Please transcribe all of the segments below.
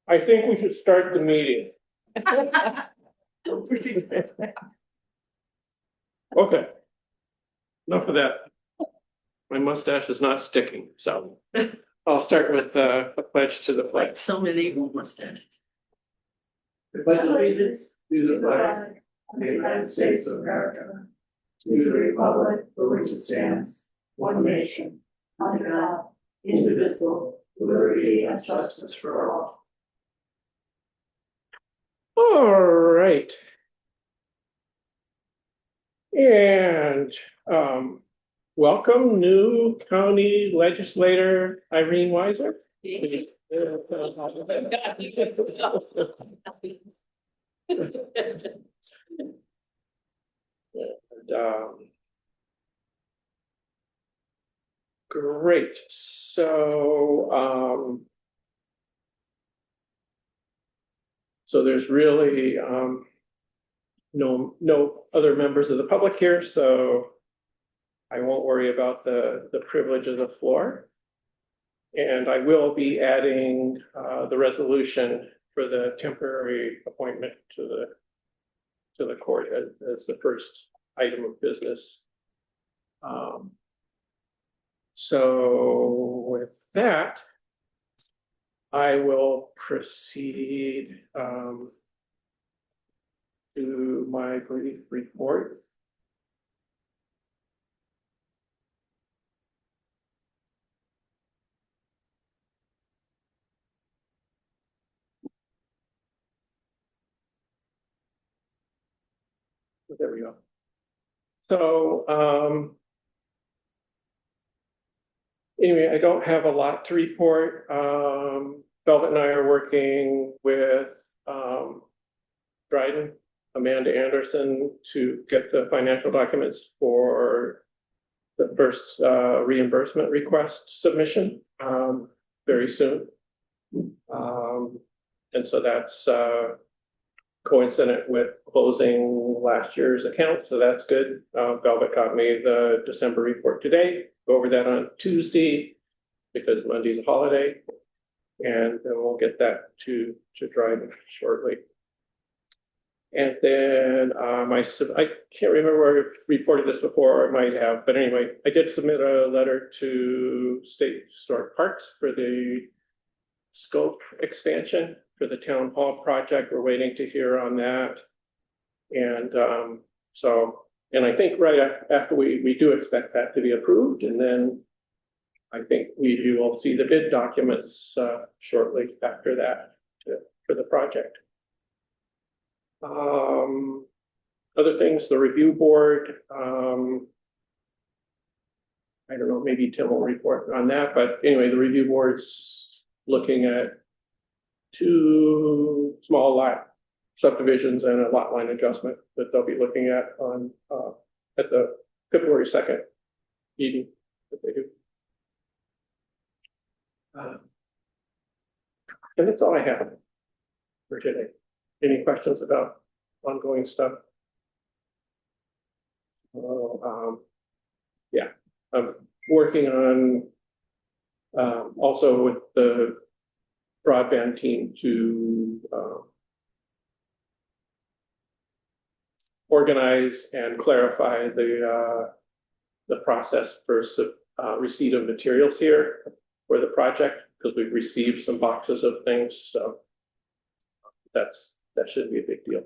I think we should start the meeting. Okay. Enough of that. My mustache is not sticking, so I'll start with a pledge to the flag. Like so many mustaches. The pledge of allegiance to the flag of the United States of America, to the republic for which it stands, one nation, under God, indivisible, with liberty and justice for all. All right. And welcome new county legislator Irene Weiser. And, great. So there's really no other members of the public here, so I won't worry about the privilege of the floor. And I will be adding the resolution for the temporary appointment to the court as the first item of business. So with that, I will proceed to my brief report. There we go. So anyway, I don't have a lot to report. Velvet and I are working with Dryden, Amanda Anderson, to get the financial documents for the first reimbursement request submission very soon. And so that's coincident with closing last year's account, so that's good. Velvet got me the December report today. Go over that on Tuesday because Monday's a holiday, and then we'll get that to Dryden shortly. And then I can't remember where I reported this before, or I might have, but anyway, I did submit a letter to State Historic Parks for the scope expansion for the town hall project. We're waiting to hear on that. And and I think right after we do expect that to be approved, and then I think you will see the bid documents shortly after that for the project. Other things, the review board, I don't know, maybe Tim will report on that, but anyway, the review board's looking at 2 small lot subdivisions and a lot line adjustment that they'll be looking at on at the February 2nd meeting that they do. And that's all I have for today. Any questions about ongoing stuff? Yeah, I'm working on also with the broadband team to organize and clarify the process for receipt of materials here for the project, because we've received some boxes of things, so that shouldn't be a big deal.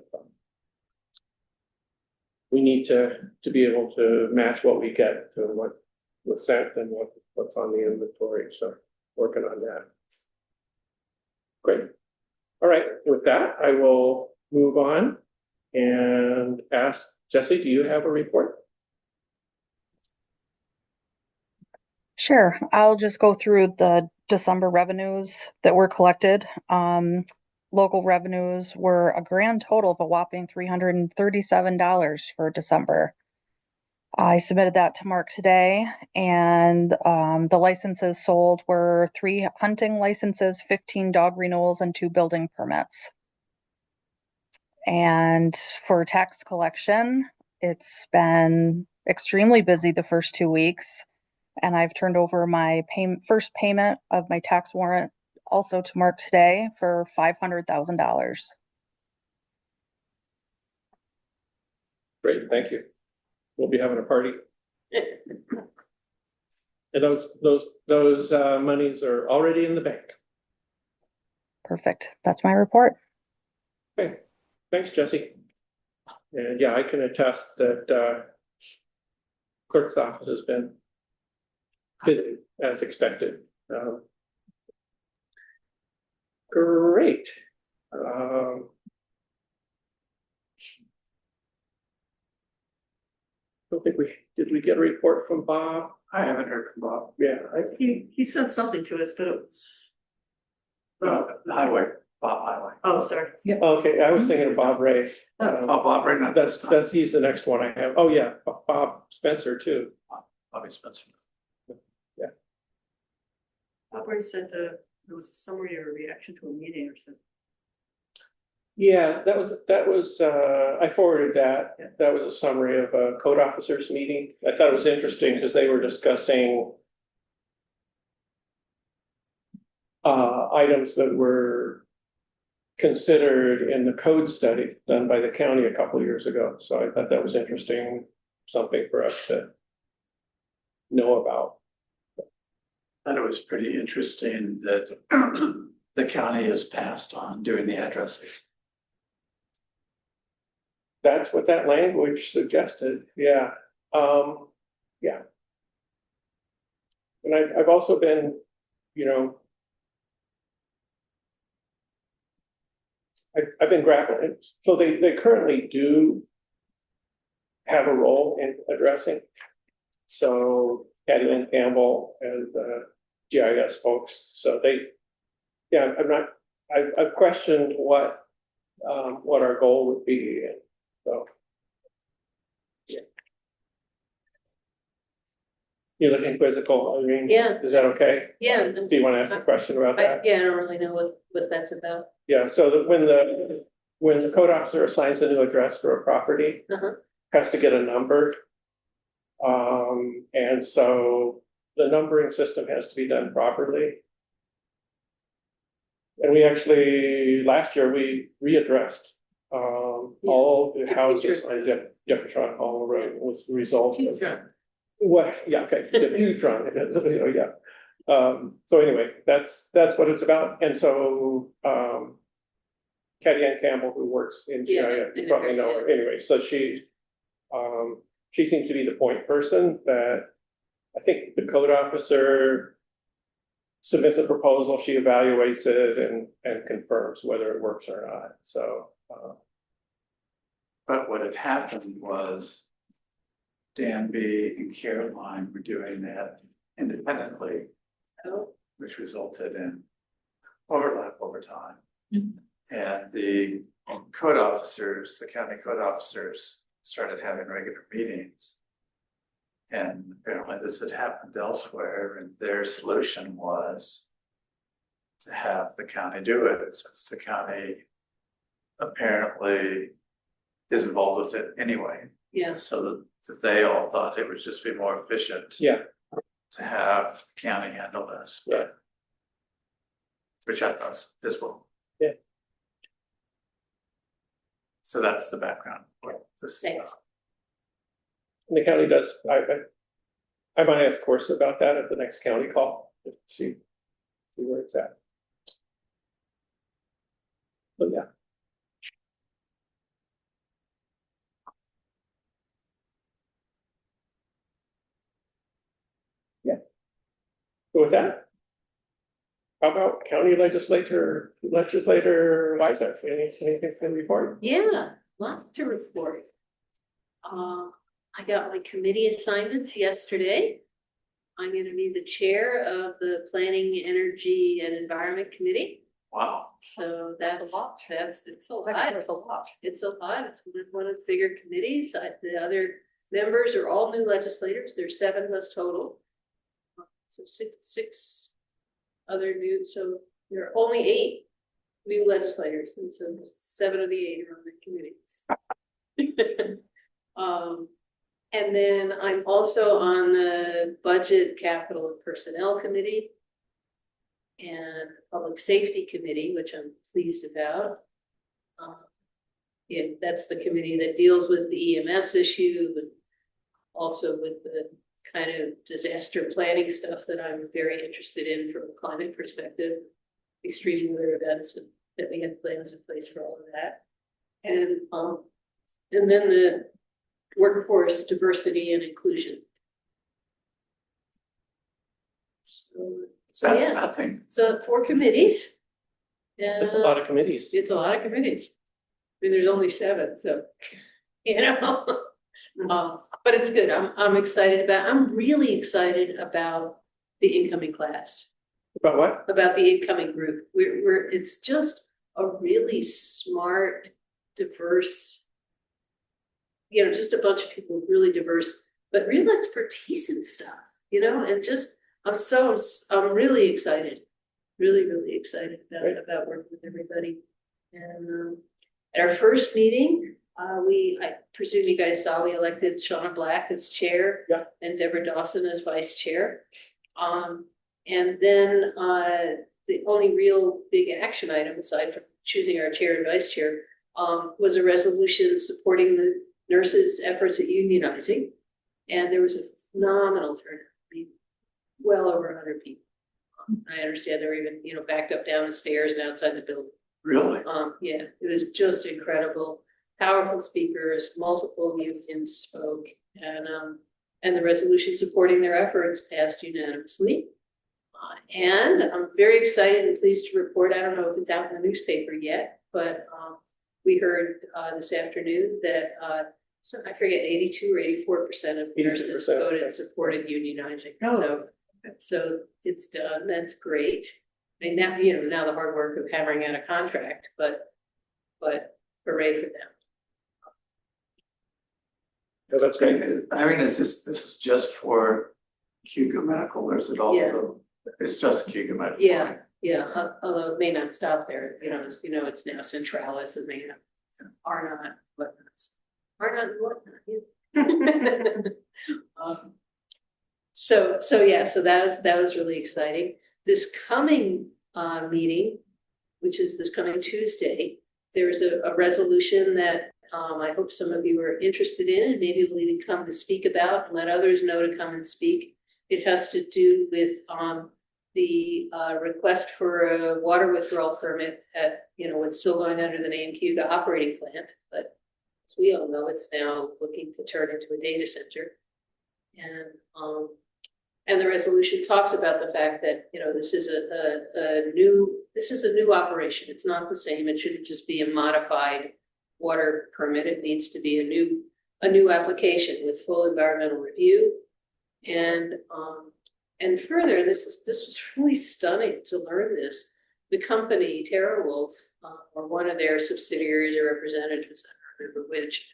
We need to be able to match what we get to what was sent and what's on the inventory, so working on that. Great. All right, with that, I will move on and ask Jesse, do you have a report? Sure. I'll just go through the December revenues that were collected. Local revenues were a grand total of a whopping $337 for December. I submitted that to Mark today, and the licenses sold were 3 hunting licenses, 15 dog renewals, and 2 building permits. And for tax collection, it's been extremely busy the first 2 weeks, and I've turned over my first payment of my tax warrant also to mark today for $500,000. Great, thank you. We'll be having a party. And those monies are already in the bank. Perfect. That's my report. Okay, thanks, Jesse. And yeah, I can attest that clerk's office has been busy as expected. Great. Don't think did we get a report from Bob? I haven't heard from Bob. Yeah, He sent something to us, but it was, The highway, Bob Highway. oh, sorry. okay, I was thinking of Bob Ray. Bob, right now. That's, he's the next one I have. Oh, yeah, Bob Spencer too. Bobby Spencer. Operator said there was a summary or a reaction to a meeting or something. Yeah, that was, I forwarded that. That was a summary of a code officers meeting. I thought it was interesting because they were discussing items that were considered in the code study done by the county a couple of years ago. So I thought that was interesting, something for us to know about. Thought it was pretty interesting that the county has passed on doing the addresses. That's what that language suggested, yeah. Yeah. And I've also been, you know, I've been grappling, so they currently do have a role in addressing. So Patty Lynn Campbell and GIS folks, so yeah, I've questioned what our goal would be, and so. Yeah. You're looking quizzical, Irene? Yeah. Is that okay? Yeah. Do you want to ask a question about that? Yeah, I don't really know what that's about. Yeah, so that when the code officer assigns a new address for a property, Uh-huh. has to get a number. And so the numbering system has to be done properly. And we actually, last year, we readdressed all the houses on Jefferson Hall Road was the result of. What, yeah, okay, the Neutron, yeah. So anyway, that's what it's about, and so, Patty Ann Campbell, who works in GIS, you probably know her, anyway, so she seems to be the point person that I think the code officer submits a proposal, she evaluates it and confirms whether it works or not, so. But what had happened was Danby and Caroline were doing that independently, Oh, which resulted in overlap over time. Mhm. And the code officers, the county code officers started having regular meetings. And apparently this had happened elsewhere, and their solution was to have the county do it, since the county apparently is involved with it anyway. yeah. So that they all thought it would just be more efficient Yeah, to have the county handle this, but which I thought is well. Yeah. So that's the background. This Thanks. and the county does, I might ask Corsa about that at the next county call, to see where it's at. But yeah. So with that, how about county legislator Weiser, anything to report? Yeah, lots to report. I got my committee assignments yesterday. I'm gonna be the chair of the Planning, Energy and Environment Committee. Wow. So That's that's, a lot. it's a lot. There's a lot. It's a lot. It's one of the bigger committees. The other members are all new legislators. There's 7 of us total. So six other new, so there are only 8 new legislators, and so 7 of the 8 are on the committee. And then I'm also on the Budget, Capital, and Personnel Committee. and Public Safety Committee, which I'm pleased about. Yeah, that's the committee that deals with the EMS issue and also with the kind of disaster planning stuff that I'm very interested in from a climate perspective, extreme weather events, and that we have plans in place for all of that. And then the workforce diversity and inclusion. So That's yeah, nothing. so 4 committees. That's a lot of committees. It's a lot of committees. I mean, there's only 7, so, you know. But it's good. I'm excited I'm really excited about the incoming class, About what? about the incoming group. It's just a really smart, diverse, you know, just a bunch of people really diverse, but real expertise in stuff, you know, and just, I'm really excited, really excited about working with everybody. And at our first meeting, I presume you guys saw, we elected Shauna Black as chair. Yeah. And Deborah Dawson as vice chair. And then the only real big action item, aside from choosing our chair and vice chair, was a resolution supporting the nurses' efforts at unionizing. And there was a phenomenal turnout. I mean, well over 100 people. I understand they're even, you know, backed up down the stairs and outside the building. Really? Yeah, it was just incredible. Powerful speakers, multiple unions spoke, and the resolution supporting their efforts passed unanimously. And I'm very excited and pleased to report, I don't know if it's out in the newspaper yet, but we heard this afternoon that so I forget 82 or 84% of nurses 82%. voted supported unionizing. Oh. So it's done. That's great. I mean, now, you know, now the hard work of hammering out a contract, but hooray for them. Yeah, that's great. I mean, this is just for Cuba Medical, or is it also, it's just Cuba Medical? Yeah, yeah, although it may not stop there, you know, it's now Centralis and they have Arnott, whatnots. Arnott and whatnot, yeah. So yeah, so that was really exciting. This coming meeting, which is this coming Tuesday, there's a resolution that I hope some of you are interested in and maybe will even come to speak about and let others know to come and speak. It has to do with the request for a water withdrawal permit at, you know, what's still going under the name Cuba Operating Plant, but as we all know, it's now looking to turn into a data center. And the resolution talks about the fact that, you know, this is a new operation. It's not the same. It shouldn't just be a modified water permit. It needs to be a new application with full environmental review. And further, this was really stunning to learn this. The company TerraWolf, or one of their subsidiaries or representatives, I don't remember which,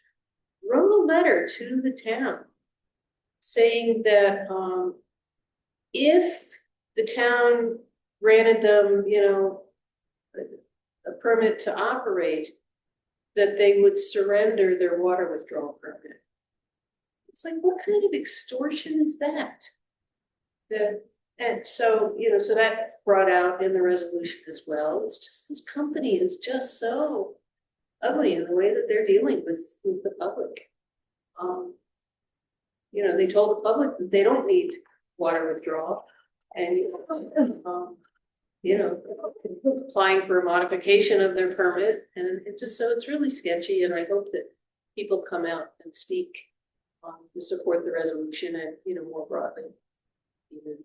wrote a letter to the town saying that if the town granted them, you know, a permit to operate, that they would surrender their water withdrawal permit. It's like, what kind of extortion is that? And so, you know, so that brought out in the resolution as well. It's just, this company is just so ugly in the way that they're dealing with the public. You know, they told the public that they don't need water withdrawal, and you know, applying for a modification of their permit, and it just, so it's really sketchy, and I hope that people come out and speak to support the resolution and, you know, more broadly. Even,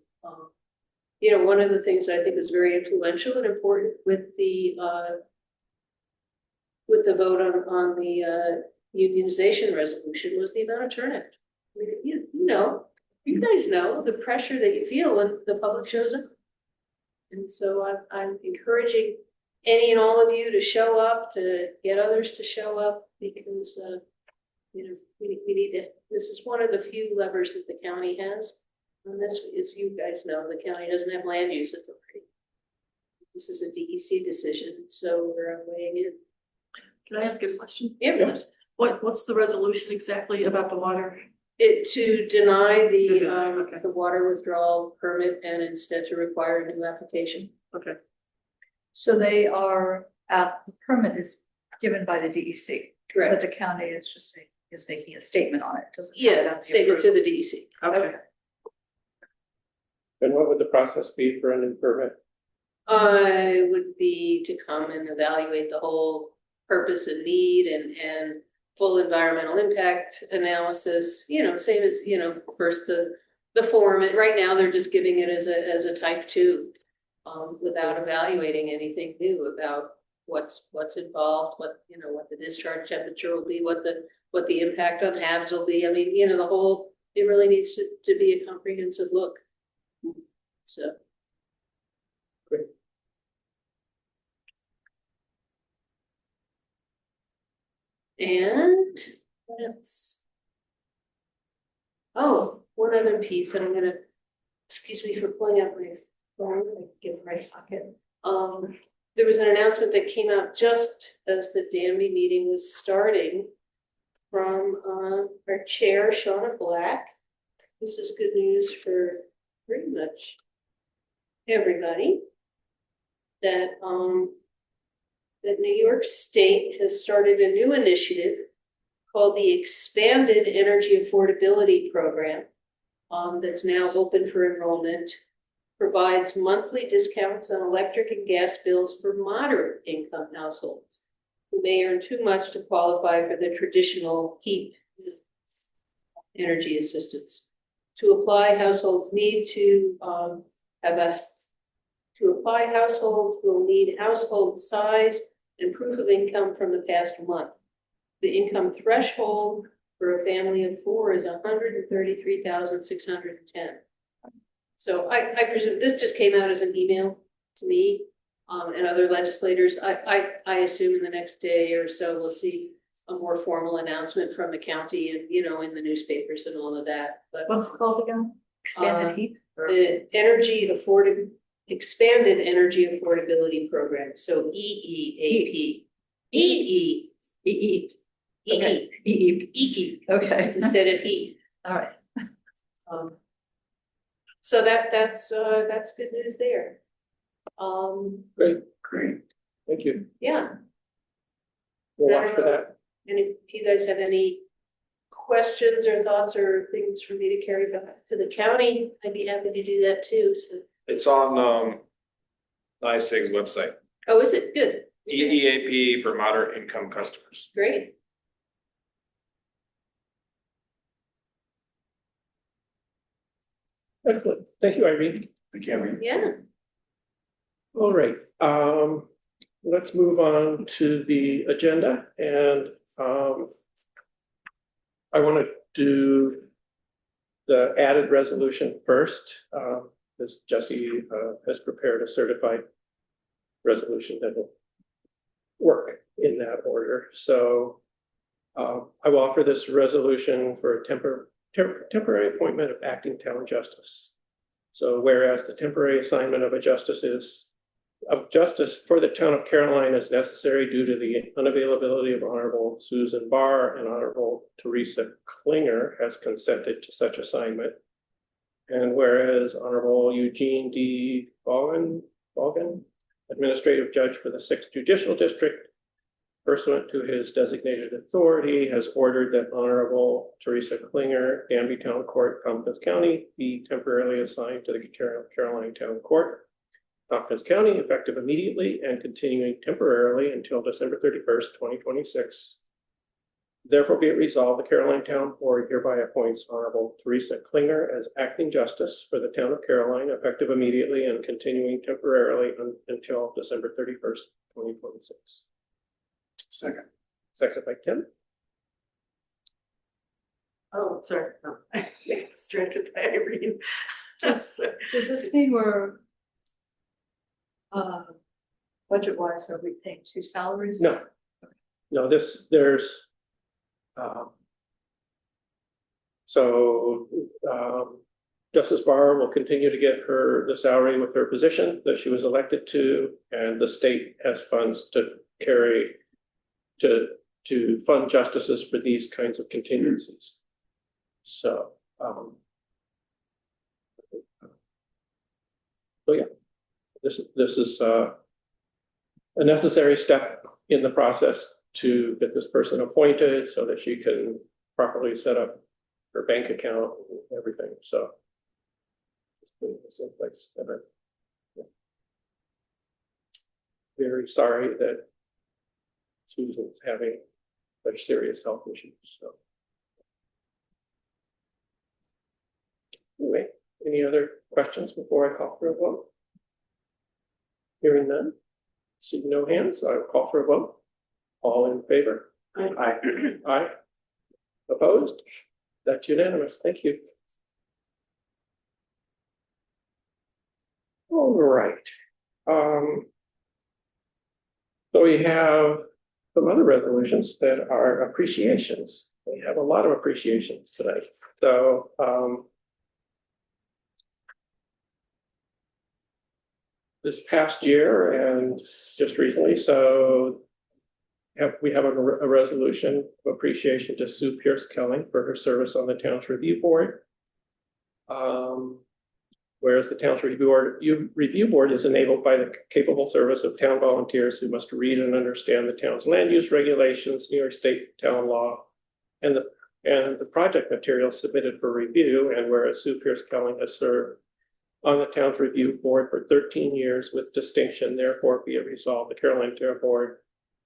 you know, one of the things that I think was very influential and important with the vote on the unionization resolution was the amount of turnout. I mean, you guys know the pressure that you feel when the public shows up. And so I'm encouraging any and all of you to show up, to get others to show up, because, you know, we need to, this is one of the few levers that the county has. And this, as you guys know, the county doesn't have land use authority. This is a DEC decision, so we're weighing in. Can I ask a question? Yeah, Yeah. What's the resolution exactly about the water? To deny To deny, okay. the water withdrawal permit and instead to require a new application. Okay, So they are, the permit is given by the DEC, but Correct. the county is just is making a statement on it, doesn't. have Yeah, that statement to approval. the DEC. okay. And what would the process be for a new permit? I would be to come and evaluate the whole purpose and need and full environmental impact analysis, same as, first the form, and right now they're just giving it as a type 2. Without evaluating anything new about what's involved, what the discharge temperature will be, what the impact on HABs will be. I mean, the whole, it really needs to be a comprehensive look. So. Great. And what else? Oh, one other piece, and I'm gonna, excuse me for pulling out my phone, I give my pocket. There was an announcement that came out just as the Danby meeting was starting from our chair, Shauna Black. This is good news for pretty much everybody. That that New York State has started a new initiative called the Expanded Energy Affordability Program, that's now open for enrollment, provides monthly discounts on electric and gas bills for moderate income households who may earn too much to qualify for the traditional HEAP energy assistance. To apply, households need to households will need household size and proof of income from the past month. The income threshold for a family of 4 is $133,610. So I presume this just came out as an email to me and other legislators. I assume in the next day or so we'll see a more formal announcement from the county and in the newspapers and all of that. But What's it called again? Expanded heat? the Expanded Energy Affordability Program, so EEAP. EE. Okay. EE. Okay, Instead of E. all right. So that's good news there. Great, Great. thank you. Yeah, We'll watch for that. and if you guys have any questions or thoughts or things for me to carry back to the county, I'd be happy to do that too, so. It's on NYSEG's website, Oh, is it? Good. EEAP for moderate income customers. Great. Excellent, thank you, Irene. Thank you. Yeah. All right, let's move on to the agenda and I want to do the added resolution first, because Jesse has prepared a certified resolution that will work in that order. So I will offer this resolution for a temporary appointment of acting town justice. So whereas the temporary assignment of justice for the town of Caroline is necessary due to the unavailability of Honorable Susan Barr and Honorable Teresa Klinger has consented to such assignment. And whereas Honorable Eugene D. Vaughan, Administrative Judge for the 6th Judicial District, pursuant to his designated authority, has ordered that Honorable Teresa Klinger, Danby Town Court, Tompkins County, be temporarily assigned to the Caroline Town Court, Tompkins County, effective immediately and continuing temporarily until December 31st, 2026. Therefore be it resolved, the Caroline Town Board hereby appoints Honorable Teresa Klinger as acting justice for the town of Caroline, effective immediately and continuing temporarily until December 31st, 2026. Second. Second by Kim. Oh, sorry, no, I get distracted by Irene. Does this mean we're budget wise, are we paying 2 salaries? No, there's Justice Barr will continue to get the salary with her position that she was elected to, and the state has funds to fund justices for these kinds of contingencies. So, so yeah, this is a necessary step in the process to get this person appointed so that she can properly set up her bank account and everything, so. Just putting this in place. Yeah. Very sorry that Susan's having such serious health issues, so. Anyway, any other questions before I call for a vote? Hearing none, see no hands, I will call for a vote. All in favor? Aye. Aye. Opposed? That's unanimous, thank you. All right. So we have some other resolutions that are appreciations. We have a lot of appreciations today, so, this past year and just recently, so we have a resolution of appreciation to Sue Pierce Kelling for her service on the town's review board. Whereas the town's review board is enabled by the capable service of town volunteers who must read and understand the town's land use regulations, New York State town law, and the project materials submitted for review. And whereas Sue Pierce Kelling has served on the town's review board for 13 years with distinction, therefore be it resolved, the Caroline Town Board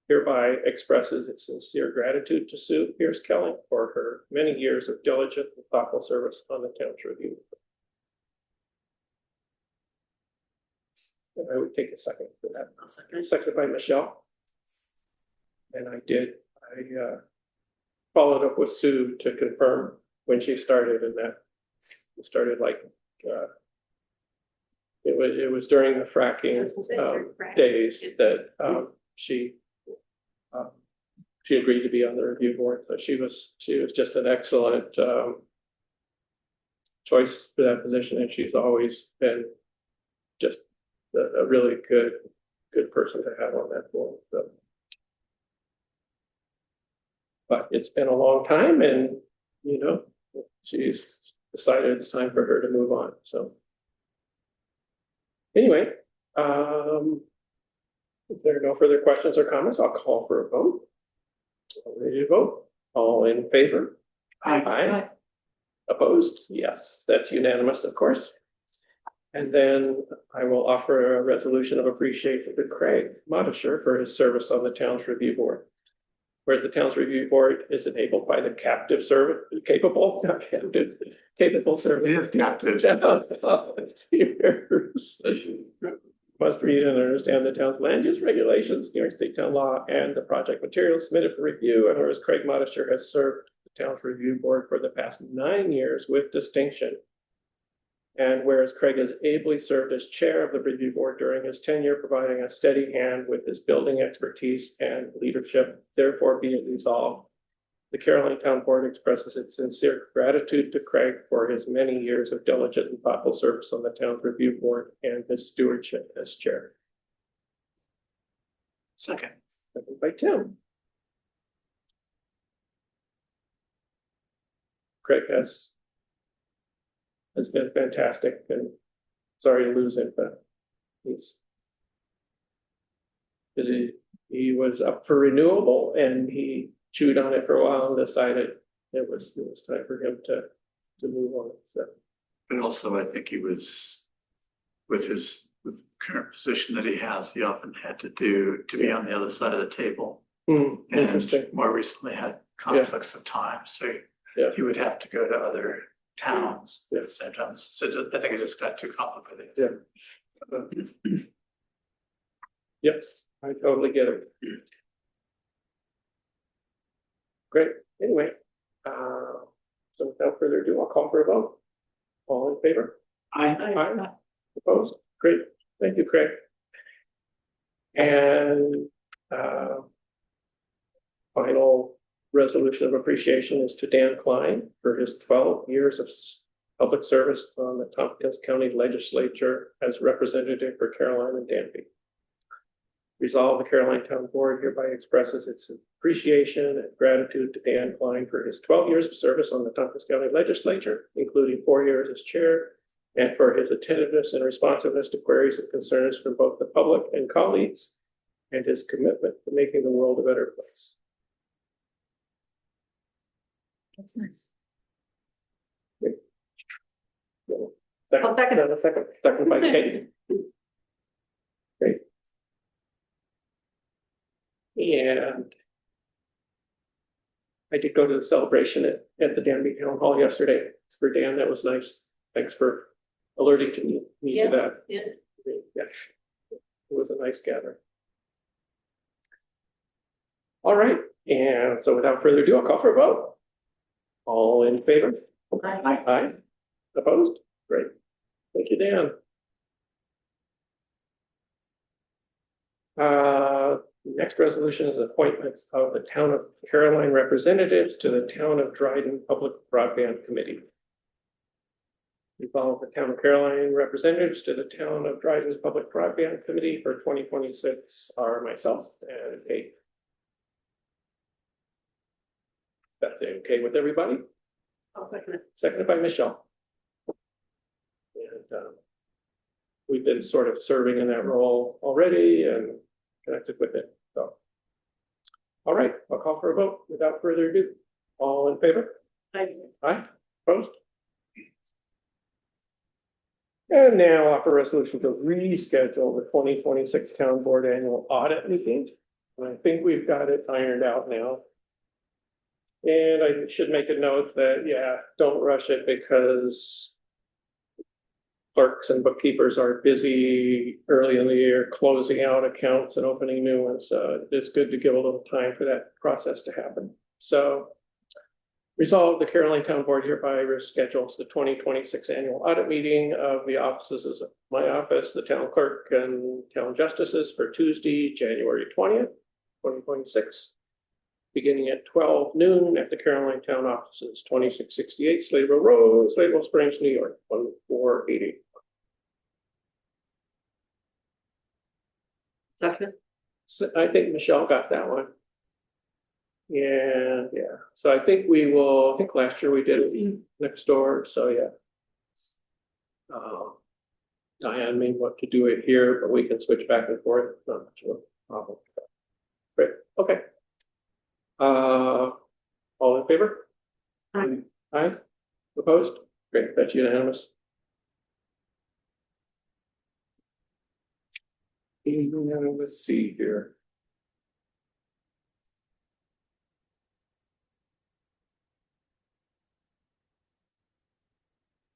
hereby expresses its sincere gratitude to Sue Pierce Kelling for her many years of diligent and thoughtful service on the town's review. And I would take a second for that. I'll second. Seconded by Michelle. And I followed up with Sue to confirm when she started, and that started like, it was during the fracking days that she agreed to be on the review board. So she was just an excellent choice for that position, and she's always been just a really good person to have on that board. So, but it's been a long time, and you know, she's decided it's time for her to move on. So anyway, if there are no further questions or comments, I'll call for a vote. Ready to vote? All in favor? Aye. Opposed? Yes, that's unanimous, of course. And then I will offer a resolution of appreciation to Craig Modisher for his service on the town's review board. Whereas the town's review board is enabled by the capable service. It is captive. Must read and understand the town's land use regulations, New York State town law, and the project materials submitted for review. And whereas Craig Modisher has served the town's review board for the past 9 years with distinction. And whereas Craig has ably served as chair of the review board during his tenure, providing a steady hand with his building expertise and leadership, therefore be it resolved. The Caroline Town Board expresses its sincere gratitude to Craig for his many years of diligent and thoughtful service on the town's review board and his stewardship as chair. Second. Second by Tim. Craig has been fantastic, and sorry to lose him, but he was up for renewable, and he chewed on it for a while and decided it was time for him to move on. So, But also, I think he was with the current position that he has, he often had to be on the other side of the table. Interesting. And more recently had conflicts of time, so he would have to go to other towns at the same time. So I think it just got too complicated. Yeah. Yes, I totally get it. Great. Anyway, so without further ado, I'll call for a vote. All in favor? Aye. Opposed? Great. Thank you, Craig. And final resolution of appreciation is to Dan Klein for his 12 years of public service on the Tompkins County Legislature as representative for Caroline and Danby. Resolve, the Caroline Town Board hereby expresses its appreciation and gratitude to Dan Klein for his 12 years of service on the Tompkins County Legislature, including 4 years as chair, and for his attentiveness and responsiveness to queries and concerns from both the public and colleagues, and his commitment to making the world a better place. That's nice. Second, I'll second. second by Kate. Great. And I did go to the celebration at the Danby Town Hall yesterday for Dan. That was nice. Thanks for alerting me to that. Yeah. Yeah. It was a nice gathering. All right, and so without further ado, I'll call for a vote. All in favor? Aye. Aye. Opposed? Great. Thank you, Dan. Next resolution is appointments of the Town of Caroline representatives to the Town of Dryden Public Broadband Committee. Resolve, the Town of Caroline representatives to the Town of Dryden's Public Broadband Committee for 2026 are myself and Kate. That's okay with everybody? I'll second it. Seconded by Michelle. And we've been sort of serving in that role already and connected with it, so. All right, I'll call for a vote without further ado. All in favor? Aye. Aye, opposed? And now offer resolution to reschedule the 2026 Town Board Annual Audit Meeting. And I think we've got it ironed out now. And I should make a note that, yeah, don't rush it because clerks and bookkeepers are busy early in the year closing out accounts and opening new ones. It's good to give a little time for that process to happen. So resolve, the Caroline Town Board hereby reschedules the 2026 annual audit meeting of the offices of my office, the town clerk and town justices for Tuesday, January 20th, 2026. Beginning at 12 noon at the Caroline Town offices, 2668 Sladeville Road, Sladeville Springs, New York, 1480. Second. So I think Michelle got that one. And yeah, so I think I think last year we did it next door, so yeah. Diane may want to do it here, but we can switch back and forth, not much of a problem. Great, okay. All in favor? Aye. Aye, opposed? Great, that's unanimous. And let's see here.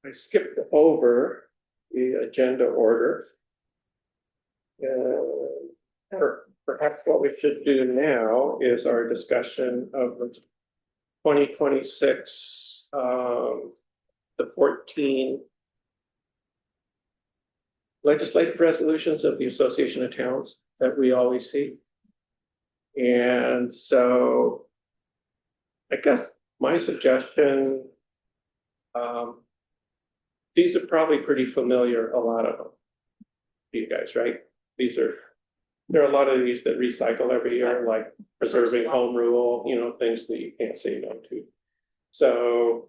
I skipped over the agenda order. Perhaps what we should do now is our discussion of the 2026, the 14 legislative resolutions of the Association of Towns that we always see. And so I guess my suggestion, these are probably pretty familiar, a lot of them, to you guys, right? There are a lot of these that recycle every year, like preserving home rule, you know, things that you can't say no to. So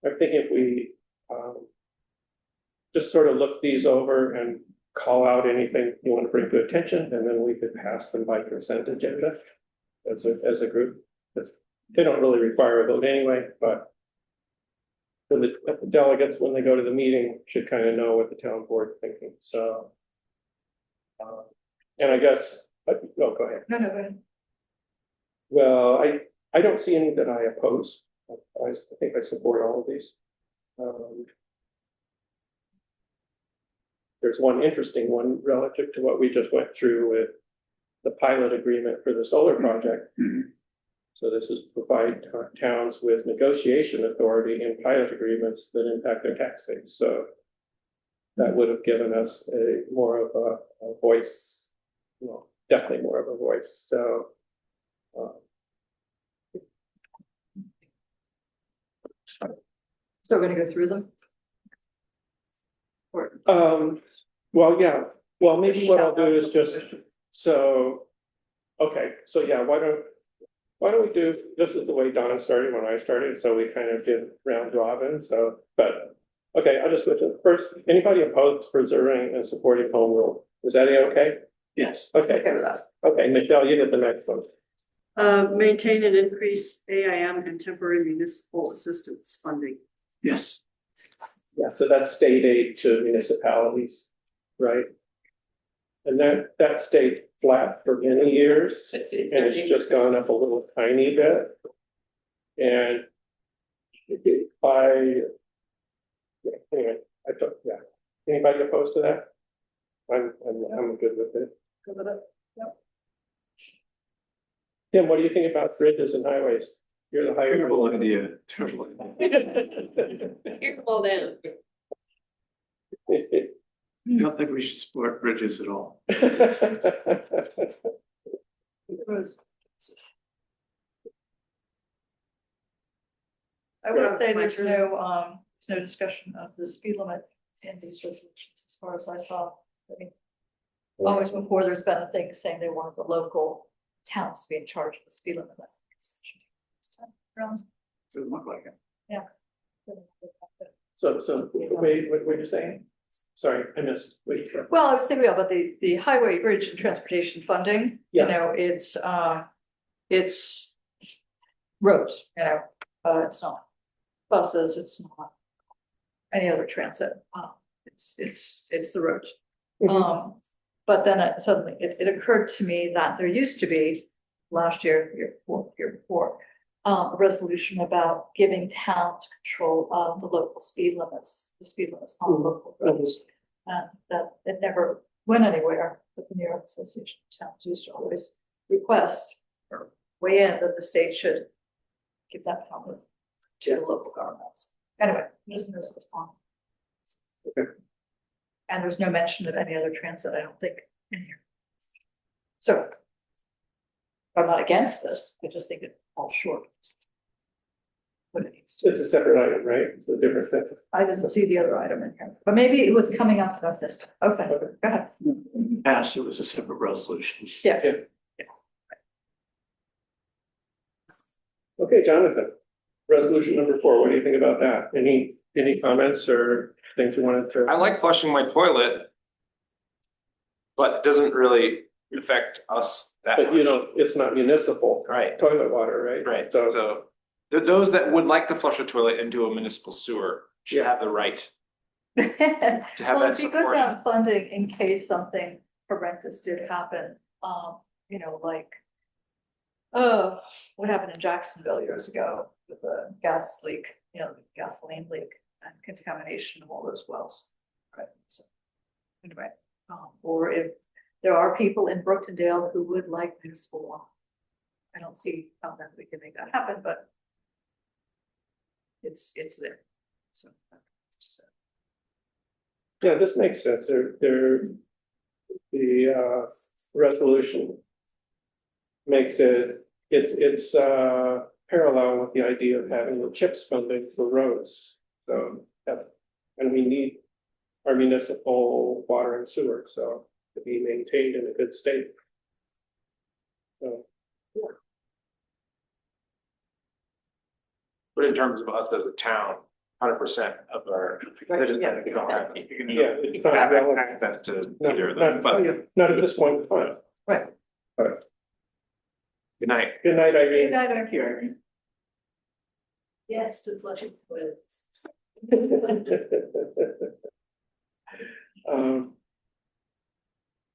I think if we just sort of look these over and call out anything you want to bring to attention, and then we could pass them by consent agenda as a group. They don't really require a vote anyway, but the delegates, when they go to the meeting, should kind of know what the town board is thinking. So, and I guess, go ahead. No, go ahead. Well, I don't see any that I oppose. I think I support all of these. There's one interesting one relative to what we just went through with the pilot agreement for the solar project. So this is to provide towns with negotiation authority in pilot agreements that impact their tax base. So that would have given us more of a voice, well, definitely more of a voice. So So we're gonna go through them? Or, well, yeah, Well, maybe what I'll do is just, so, okay, so yeah, why don't we do, this is the way Donna started when I started, so we kind of did round robin, so, but, okay, I'll just switch it. First, anybody opposed to preserving and supporting home rule? Is that okay? Yes. Okay, Okay with that. okay, Michelle, you get the next one. Maintain and increase AIM and temporary municipal assistance funding. Yes. Yeah, so that's state aid to municipalities, right? And that stayed flat for many years, and it's just gone up a little tiny bit. And anyway, I thought, yeah, anybody opposed to that? I'm good with it. Good with it? Tim, what do you think about bridges and highways? You're the highway. Terrible idea, terrible. Tear them all down. I don't think we should support bridges at all. I would Yeah, say my there's turn. no discussion of the speed limit in these resolutions as far as I saw. I mean, always before there's been a thing saying they wanted the local towns to be in charge of the speed limit. Doesn't look like it. So, wait, what were you saying? Sorry, I missed, what you said. Well, I was thinking about the highway, bridge and transportation funding, you Yeah. know, it's roads, you know, it's not buses, it's not any other transit, it's the roads. Mhm. But then suddenly it occurred to me that there used to be last year, year before, a resolution about giving towns control of the local speed limits, the speed limits on local roads. And that it never went anywhere, but the New York Association of Towns used to always request or weigh in that the state should give that power to the local governments. Anyway, just notice this one. Okay. And there's no mention of any other transit, I don't think, in here. So I'm not against this, I just think it falls short. What it needs to. It's a separate item, right? It's a different thing. I didn't see the other item in here, but maybe it was coming up about this. Okay, Okay. go ahead. Past, it was a separate resolution. Yeah. Okay, Jonathan, resolution number 4, what do you think about that? Any comments or things you wanted to? I like flushing my toilet. But it doesn't really affect us that much. But you don't, it's not municipal Right, toilet water, right? right. So, So those that would like to flush a toilet into a municipal sewer should have the right to have Well, that if you go support. down funding in case something horrendous did happen, you know, like. What happened in Jacksonville years ago with the gas leak, you know, gasoline leak and contamination of all those wells. Right, so. Anyway, or if there are people in Brookendale who would like municipal water. I don't see how that we can make that happen, but. It's there, so. yeah, this makes sense. The resolution makes it's parallel with the idea of having the CHIPS funding for roads. So, and we need our municipal water and sewer, so to be maintained in a good state. So, But in terms of us as a town, 100% of our. Yeah. yeah, it's not relevant. Access to Not, either of them, but not at this point in time. Right. good night. Good night, Irene. Good night, Irene. Yes, to flushing toilets. You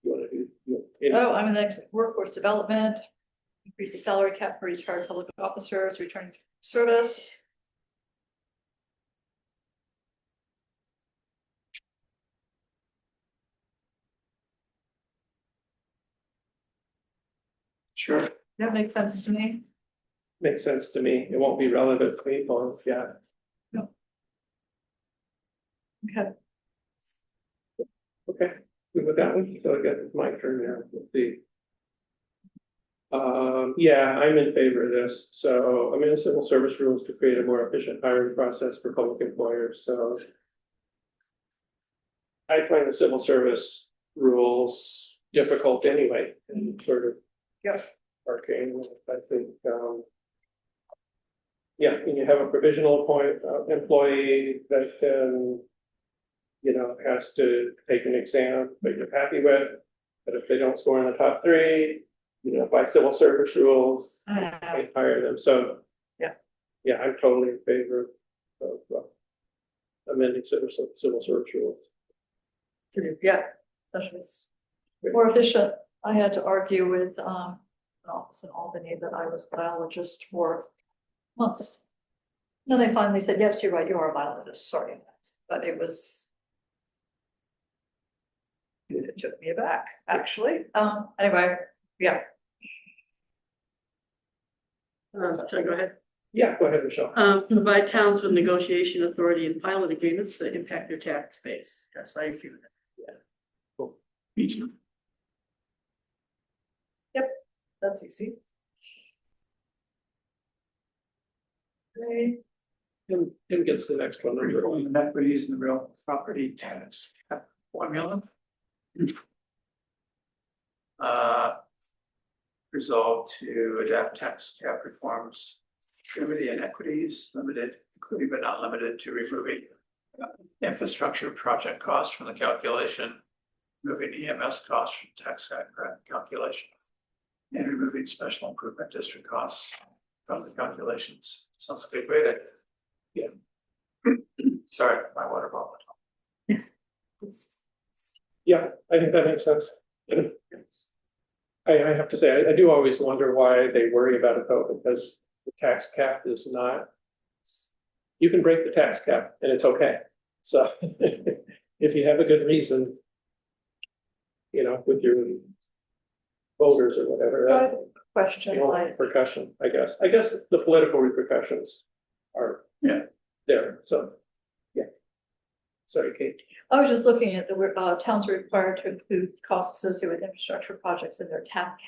wanna do? Oh, I'm in the next workforce development, increase the salary cap for retired public officers, returning to service. Sure. That makes sense to me. Makes sense to me. It won't be relevant to people, yeah. Okay. Okay, good with that one, so I guess it's my turn now, let's see. Yeah, I'm in favor of this, so I'm in civil service rules to create a more efficient hiring process for public employers, so. I find the civil service rules difficult anyway, and sort of. Yep. Arcane, I think, yeah, and you have a provisional employee that, has to take an exam that you're happy with. But if they don't score in the top three, by civil service rules, they hire them, so. Yeah. Yeah, I'm totally in favor of amending civil service rules. Yeah, that was more efficient. I had to argue with, an office in Albany that I was a biologist for months. Then they finally said, yes, you're right, you are a biologist, sorry, but it was. It took me aback, actually. Anyway, yeah. Should I go ahead? Yeah, go ahead, Michelle. Provide towns with negotiation authority and pilot agreements that impact their tax base. Yes, I agree with that. Me too. That's easy. Okay. Tim gets the next one. Number one. Inequities in the real property tax formula. Resolved to adapt tax cap reforms, remedy inequities limited, including but not limited to removing infrastructure project costs from the calculation, moving EMS costs from tax calculation, and removing special improvement district costs from the calculations. Sounds like a great idea. Yeah. Sorry, my water bottle. Yeah, I think that makes sense. I have to say, I do always wonder why they worry about it though, because the tax cap is not. You can break the tax cap and it's okay. So if you have a good reason, with your voters or whatever, Question, like, repercussion, I guess. I guess the political repercussions are there. So, yeah. Sorry, Kate. I was just looking at the towns are required to include costs associated with infrastructure projects in their tax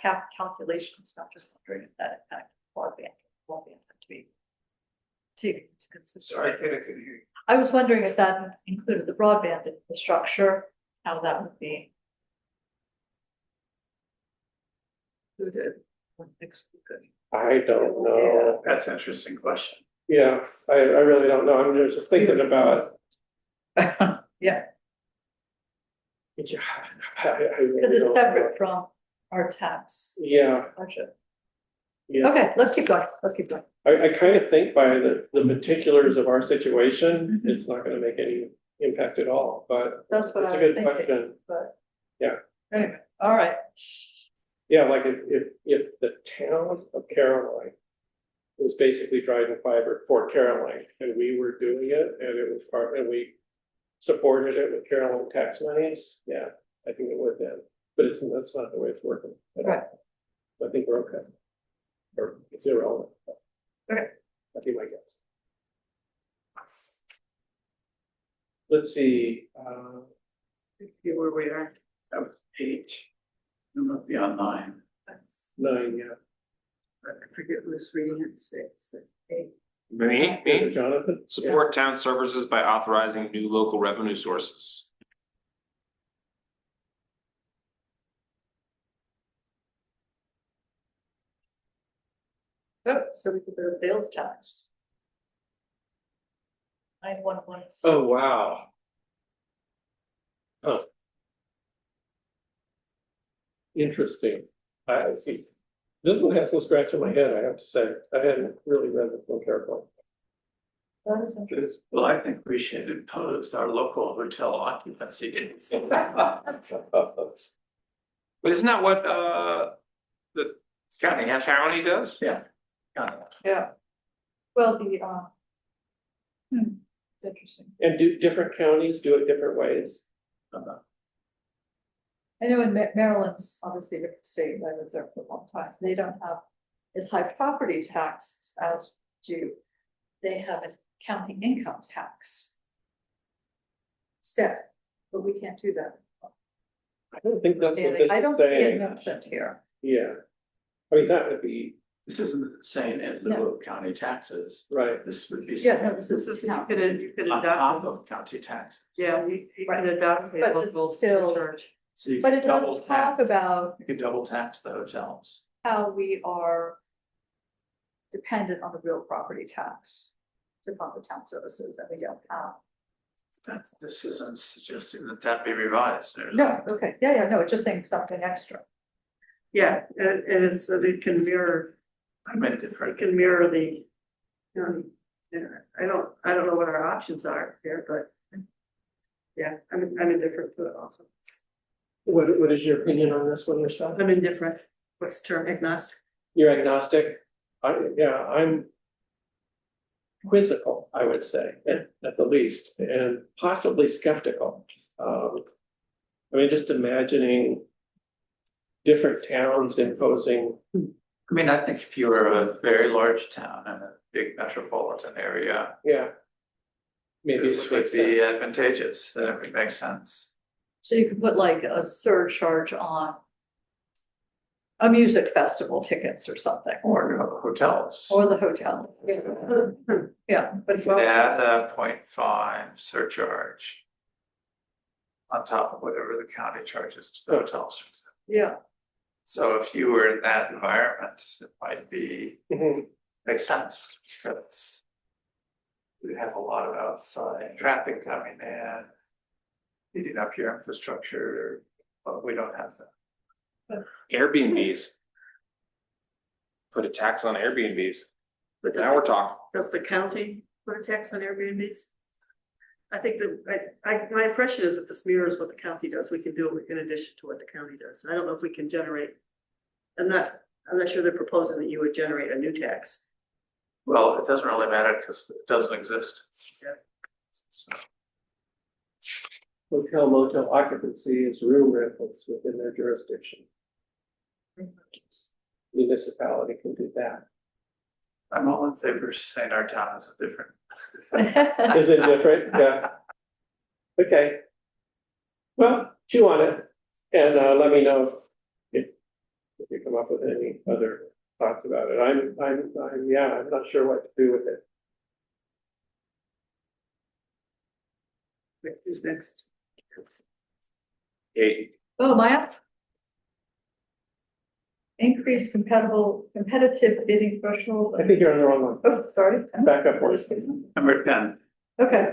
cap calculations, not just wondering if that impact broadband to be taken into consideration. Sorry, Kate, I couldn't hear you. I was wondering if that included the broadband infrastructure, how that would be included or excluded. I don't know. That's an interesting question. Yeah, I really don't know. I'm just thinking about. Yeah, Yeah, because I really it's don't separate know. from our tax Yeah, budget. yeah. Okay, let's keep going. I kind of think by the particulars of our situation, it's not gonna make any impact at all, but. That's what it's I a was good thinking. question. But. Yeah. Anyway, all right. Yeah, like if the town of Caroline was basically driving fiber for Caroline and we were doing it and it was and we supported it with Caroline tax monies, yeah, I think it would then. But that's not the way it's working. at all. Right. I think we're okay. Or it's irrelevant. Okay. That'd be my guess. Let's see, See where we are. That was 8. I'm up beyond 9. 9, yeah. I forget who's reading it, 6, 8. Me, Is it me, Jonathan? support town services by authorizing new local revenue sources. Oh, so we could go to sales tax. 911. Oh, wow. Huh. Interesting. I see. This one has me scratching my head, I have to say. I hadn't really read this one carefully. That is interesting. Well, I think we should impose our local hotel occupancy days. But isn't that what the County has. county does? Yeah. County. Yeah. Well, it's interesting. And do different counties do it different ways? I know in Maryland's obviously a different state, I was there for a long time, they don't have as high property tax as do. They have a county income tax. Instead, but we can't do that. I don't think that's what this I is don't see it saying. mentioned here. Yeah. I mean, that would be This isn't saying in lieu of county taxes, Right. this would be Yeah, saying no, This is, you No. could on top adopt, of county taxes. yeah, you Right. could adopt a But this local is still- surcharge. So you but could it double does talk tax, about you could double tax the hotels. how we are dependent on the real property tax to fund the town services that we don't have. That, this isn't suggesting that that be revised. There's- No, okay, yeah, no, it's just saying something extra. Yeah, and it's, so it can mirror, I'm it indifferent. can mirror the, yeah, I don't know what our options are here, but yeah, I'm indifferent to it also. What is your opinion on this one, Michelle? I'm indifferent. What's the term? Agnostic? You're agnostic? I'm quizzical, I would say, at the least, and possibly skeptical. I mean, just imagining different towns imposing, I mean, I think if you were a very large town in a big metropolitan area, yeah. Maybe this it would makes be sense. advantageous, and it would make sense. So you could put like a surcharge on a music festival tickets or something, Or no, hotels. or the hotel. Yeah, but You could add a 0.5 surcharge on top of whatever the county charges to the hotels. for example. yeah, So if you were in that environment, it might be, Mhm. make sense, because we have a lot of outside traffic coming in, eating up your infrastructure, but we don't have that. Airbnbs. Put a tax on Airbnbs. But Now we're talking. does the county put a tax on Airbnbs? I think that, my impression is that this mirrors what the county does. We can do it in addition to what the county does. And I don't know if we can generate. I'm not sure they're proposing that you would generate a new tax. Well, it doesn't really matter because it doesn't exist. Yeah. So, Hotel motel occupancy is room rentals within their jurisdiction. Municipality can do that. I'm all in favor of saying our town is different. Is it different? Yeah. Okay. Well, chew on it and let me know if you come up with any other thoughts about it. I'm not sure what to do with it. Who's next? Hey, oh, Maya? Increase competitive bidding threshold. I think you're on the wrong one. Oh, sorry. Back up one. Number 10, Okay.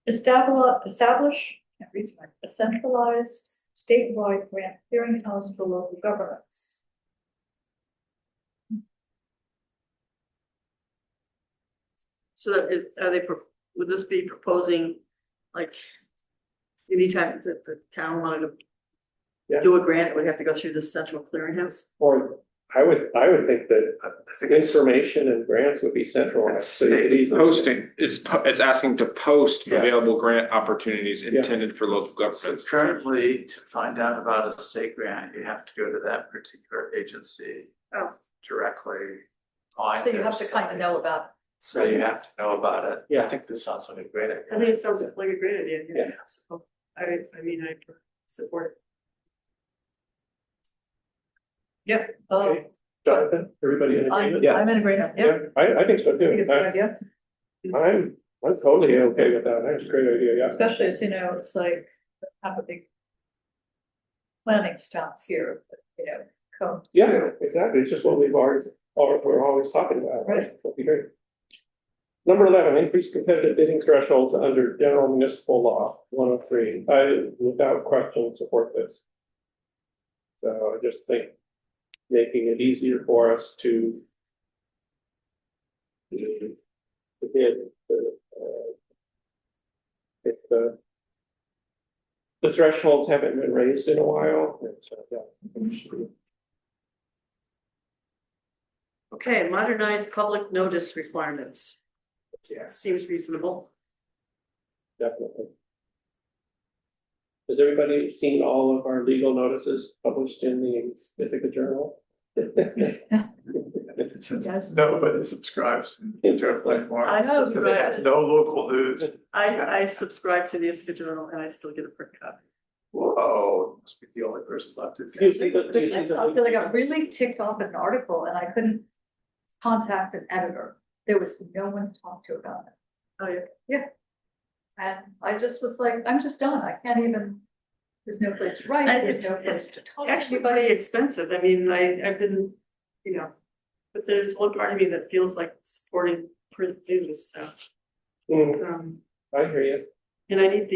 Establish, can't read my, a centralized statewide grant clearinghouse for local governments. So that is, would this be proposing, like, anytime that the town wanted to Yeah. do a grant, it would have to go through the central clearinghouse? Or I would think that I think it's, information and grants would be centralized. So you could easily- posting, it's asking to post Yeah. available grant opportunities Yeah. intended for local so governments. currently, to find out about a state grant, you have to go to that particular agency Oh, directly. Find So you their have to kind of site. know about it. So you have to know about it. Yeah. I think this sounds like a great idea. I think it sounds like a great idea. Yeah. So, I mean, I support it. Yep. Okay. Jonathan, everybody in agreement? I'm in agreement, yeah. I think so I think too. it's a good idea, I'm totally okay with that. That's a great idea, yeah. especially as you know, it's like, have a big planning stuff here, come. Yeah, exactly. It's just what we're always talking about, right? That'd be great. Number 11, increase competitive bidding thresholds under general municipal law 103. I, without question, support this. So I just think making it easier for us to bid, if the thresholds haven't been raised in a while, so, yeah. Okay, modernize public notice requirements. Yeah. Seems reasonable. Definitely. Has everybody seen all of our legal notices published in the Ithaca Journal? Since nobody subscribes to Interplay anymore. I know, so it has no local news. I subscribe to the Ithaca Journal and I still get a print copy. Well, whoa, must be the only person left. Do you see the, do you see I feel like I the? really ticked off an article and I couldn't contact an editor. There was no one to talk to about it. Oh, yeah. And I just was like, I'm just done. I can't even, there's no place to write, And there's no it's place to talk to actually pretty anybody. expensive. I mean, I've been, you know, but there's one part of me that feels like supporting print news, so. Hmm, I hear you. And I need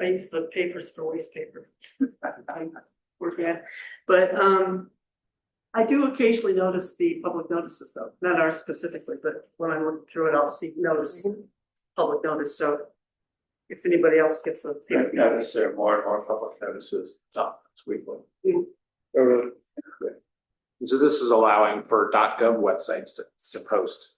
I use the papers for waste paper. We're bad, but, I do occasionally notice the public notices though, not ours specifically, but when I'm looking through it, I'll see notice, public notice, so. If anybody else gets a. I've noticed there are more and more public notices, weekly. Oh, really? So this is allowing for .gov websites to post.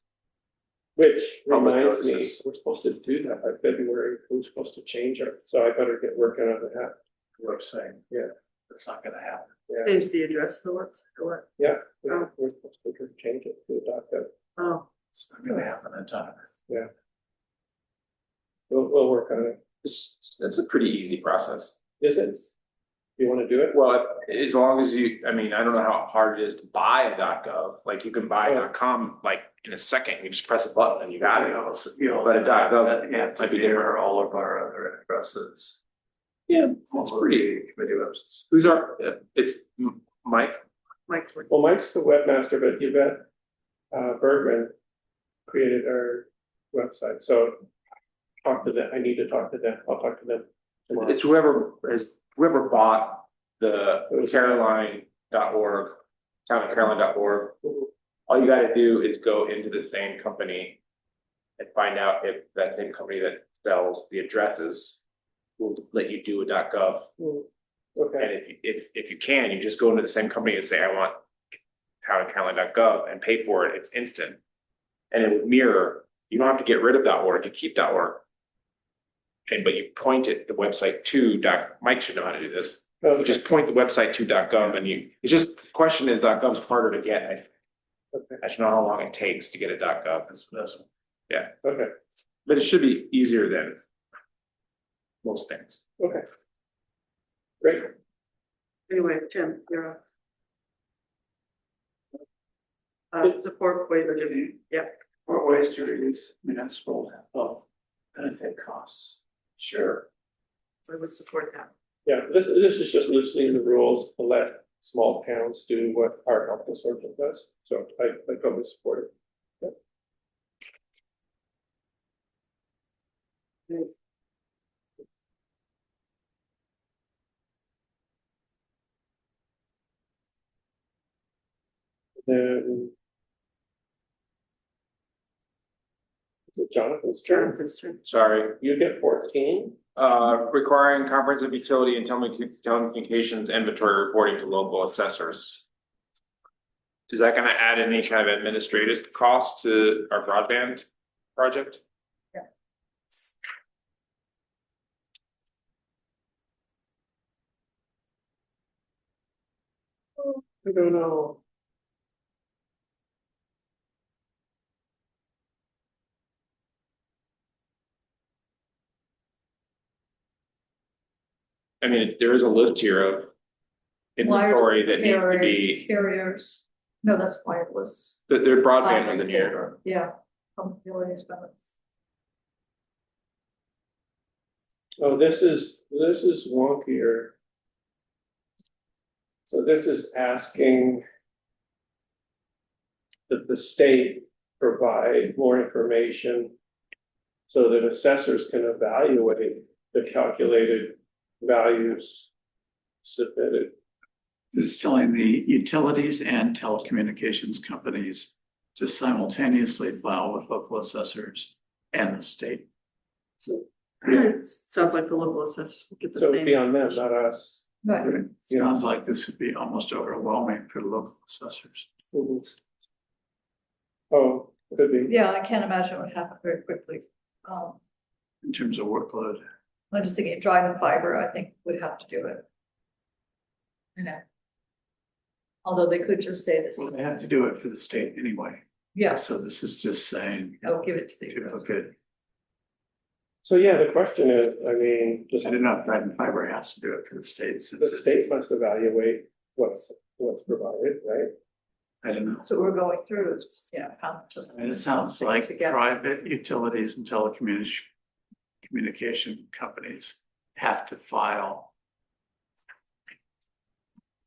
Which Public reminds me, notices. we're supposed to do that by February, we're supposed to change it, so I better get working on that. Website. Yeah. It's not gonna happen. Yeah, Change the address of the website, or what? yeah, we're supposed to change it to .gov. Oh, It's not gonna happen in time. We'll work on it. It's a pretty easy process. Is it? You wanna do it? Well, as long as you, I mean, I don't know how hard it is to buy a .gov, like you can buy Oh. .com like in a second, you just press a button and you got it. But a .gov might be there, all of our other addresses. Yeah, All of pretty- the committee websites. Who's our, it's Mike, Mike. Well, Mike's the webmaster, but Yvette Bergman created our website, so talk to them, I need to talk to them, I'll talk to them tomorrow. it's whoever bought the Caroline.org, townofcaroline.org. All you gotta do is go into the same company and find out if that same company that sells the addresses will let you do a .gov. Okay, And if you can, you just go into the same company and say, I want townofcaroline.gov and pay for it, it's instant. And it would mirror, you don't have to get rid of .org, you keep .org. But you point it, the website to Mike should know how to do this. okay, Just point the website to .gov and it's just, the question is .gov's harder to get. okay, I don't know how long it takes to get a .gov, That's okay, but it should be easier than most things. okay. Great, Anyway, Tim, you're up. Support Quaker, yeah, more ways to reduce municipal health benefit costs. Sure. I would support that. yeah, this is just loosening the rules to let small towns do what our health consortium does, so I totally support it. Yep. Then. Is it Jonathan's turn? Jonathan's turn. Sorry, You get 14. requiring comprehensive utility and telecommunications inventory reporting to local assessors. Is that gonna add any kind of administrative cost to our broadband project? I don't know. I mean, there is a list here of inventory that needs to be, Carriers, no, that's wireless. that their broadband was in here. Yeah. Utilities, but Oh, this is wonkier. So this is asking that the state provide more information so that assessors can evaluate the calculated values submitted. This is telling the utilities and telecommunications companies to simultaneously file with local assessors and the state. So, sounds like the local assessors will get the So same. it'd be on them, not us. right, Sounds like this would be almost overwhelming for the local assessors. Mhm. Oh, could be. yeah, I can't imagine it would happen very quickly. In terms of workload. I'm just thinking driving fiber, I think would have to do it. You know. Although they could just say this, Well, they have to do it for the state anyway. yes, So this is just saying, I'll give it to the. okay, So yeah, the question is, I mean, just I didn't know if Dryden Fiber has to do it for the state since the it's, state must evaluate what's provided, right? I don't know. That's what we're going through is, how just. And it sounds like Together. private utilities and communication companies have to file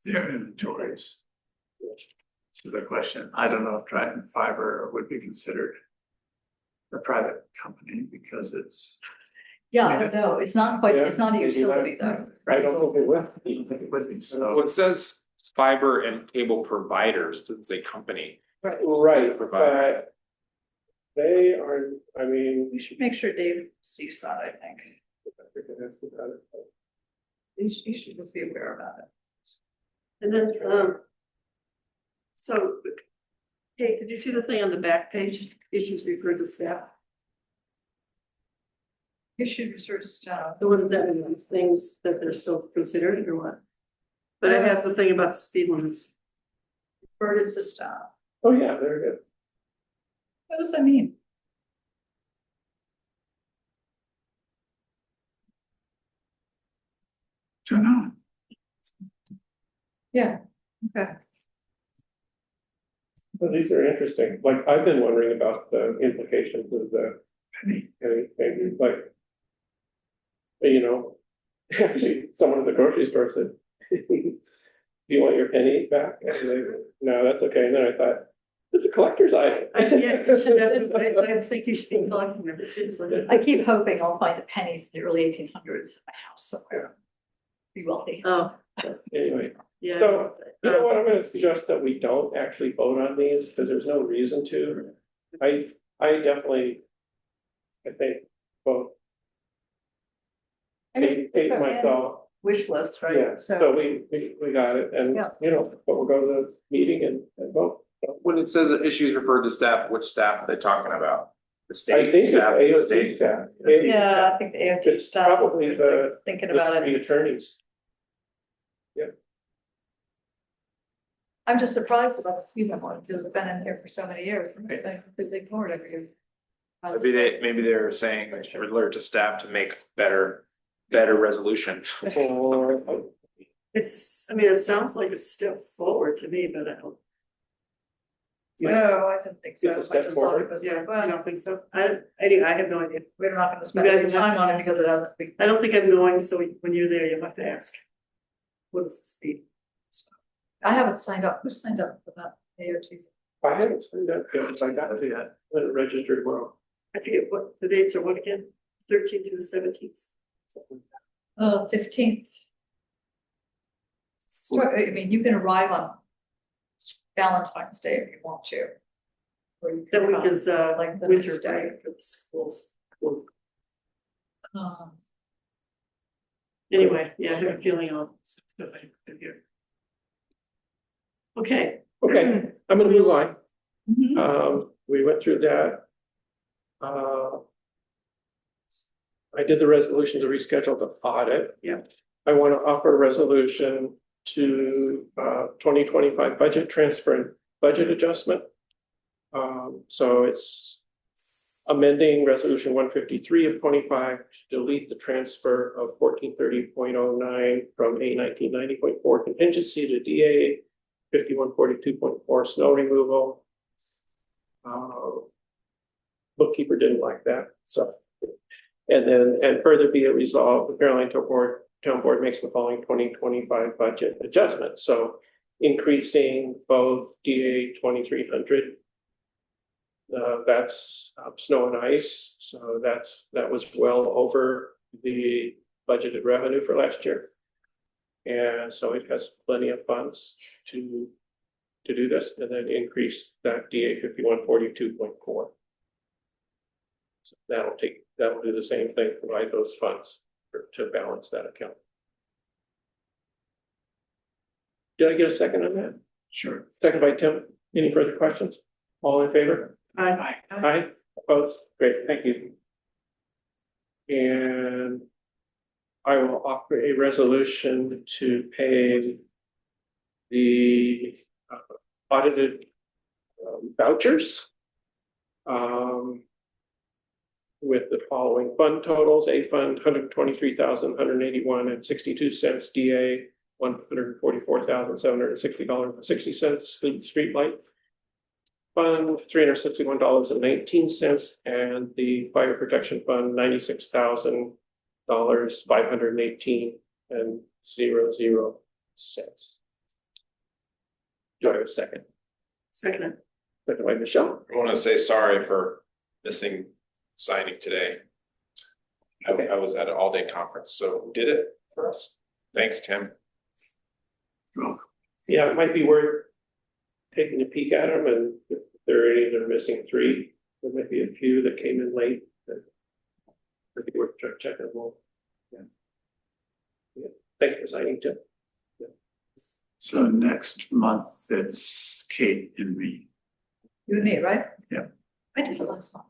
their inventories. So the question, I don't know if Dryden Fiber would be considered a private company because it's, Yeah, I don't know, it's not quite, it's not a Yeah, maybe not. utility though. I don't think it will. it would be Well, so. it says fiber and cable providers, doesn't say company. Right, Provider. but they are, I mean. We should make sure Dave sees that, I think. He should just be aware about it. And then, so, Kate, did you see the thing on the back page, issues referred to staff? You should research staff. The ones that are things that they're still considered or what? But it has the thing about the speed limits. Referred to staff. Oh, yeah, they're good. What does that mean? Don't know. Yeah, okay. So these are interesting, like, I've been wondering about the implications of the penny, like. You know, actually, someone at the grocery store said, do you want your penny back? And they, no, that's okay, and then I thought, it's a collector's item. Yeah, you should definitely, I think you should be collecting them, it seems like. I keep hoping I'll find a penny from the early 1800s in my house somewhere. Be wealthy. Oh, Anyway, yeah. so, you know what, I'm gonna suggest that we don't actually vote on these, because there's no reason to. I definitely, I think, both Kate and myself. Wish list, right? Yeah, so we got it, and, Yeah. you know, but we'll go to the meeting and vote. When it says that issues referred to staff, which staff are they talking about? The I state think it's staff, the AOC state. staff. Yeah, I think the AOT It's staff. probably the Thinking about it. three attorneys. I'm just surprised about the speed limit one, because it's been in here for so many years, and it's been completely ignored every year. Maybe they're saying alert to staff to make better resolution. Or, It's, I mean, it sounds like a step forward to me, but I don't. No, I didn't think so. It's a I step just thought forward. it was, Yeah, I well, don't think so. I have no idea. we're not gonna spend You guys any will have time to on it ask. because it hasn't been. I don't think I'm going, so when you're there, you'll have to ask. What is the speed? I haven't signed up. Who signed up for that AOT? I haven't seen that, yet. I got it yet, when it registered tomorrow. I forget what the dates are, what again? 13th to the 17th. 15th. I mean, you can arrive on Valentine's Day if you want to. Or you That can week come, is like the winter next day. break for the schools. Um, Anyway, yeah, I have a feeling I'll still be here. Okay. Okay, I'm gonna move on. mhm. We went through that. I did the resolution to reschedule the audit. Yeah. I want to offer a resolution to 2025 budget transfer and budget adjustment. So it's amending resolution 153 of 25 to delete the transfer of 1430.09 from A 1990.4 contingency to DA 5142.4 snow removal. Bookkeeper didn't like that, so. And further be it resolved, the Caroline Town Board makes the following 2025 budget adjustments, so increasing both DA 2300. That's snow and ice, so that was well over the budgeted revenue for last year. And so it has plenty of funds to do this, and then increase that DA 5142.4. So that'll do the same thing, provide those funds to balance that account. Did I get a second on that? Sure. Second by Tim. Any further questions? All in favor? Aye. Aye, opposed? Great, thank you. And I will offer a resolution to pay the audited vouchers. with the following fund totals: A fund, 123,181.62. DA, $144,760.60. Street light fund, $361.19, and the fire protection fund, $96,518.00. Do I have a second? Second. Second by Michelle. I want to say sorry for missing signing today. Okay. I was at an all-day conference, so who did it for us? Thanks, Tim. You're welcome. Yeah, it might be worth taking a peek at them, and if there are any that are missing three, there might be a few that came in late. That might be worth checking them all. Yeah. Thanks for signing too. So next month, it's Kate and me. You and me, right? Yeah. I did it last month.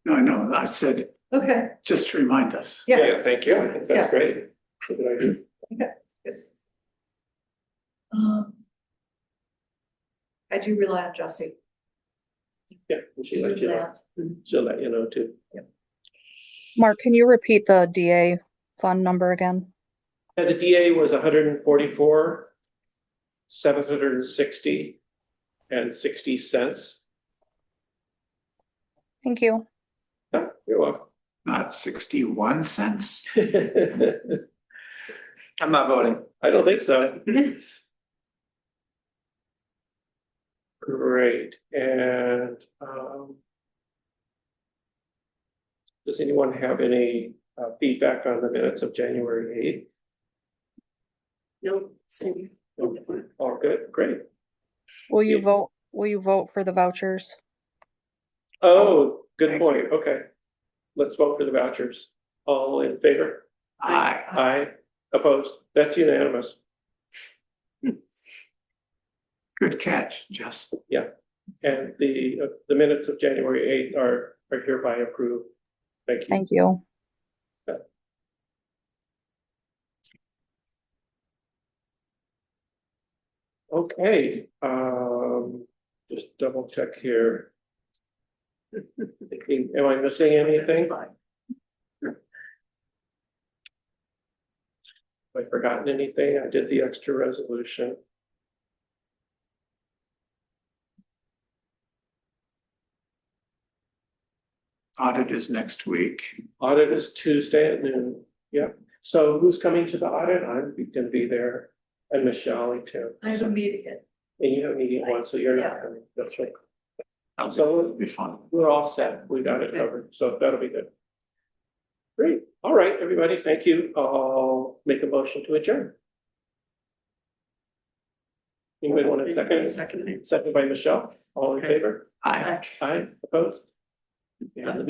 No, I know, I said, Okay, just to remind us. yeah. Thank Yeah, I you. think Yeah. that's great. Good idea. I do rely on Jessie. Yeah, and she'll let you know. She'll let you know too. Mark, can you repeat the DA fund number again? And the DA was 144,760.60. Thank you. Yeah, you're welcome. Not 61 cents. I'm not voting. I don't think so. Great, and does anyone have any feedback on the minutes of January No, same. 8th? All good, great. Will you Yeah. vote for the vouchers? Oh, good Thank point, okay. Let's vote for the vouchers. All in favor? Aye. Aye, opposed? That's unanimous. Good catch, Jess. And the minutes of January 8th are hereby approved. Thank you. Thank you. Okay, just double check here. Am I missing anything? Have I forgotten anything? I did the extra resolution. Audit is next week. Audit is Tuesday at noon. Yep. So who's coming to the audit? I'm gonna be there, and Michelle too. I have a meeting at And you have a meeting one, so you're Yeah. not coming. That's right. It'll So be fun. we're all set. We got it covered, so that'll be good. Great. All right, everybody. Thank you. I'll make a motion to adjourn. Anybody want a second? Second. Second by Michelle. All in Okay. favor? Aye. Aye, opposed? And the meeting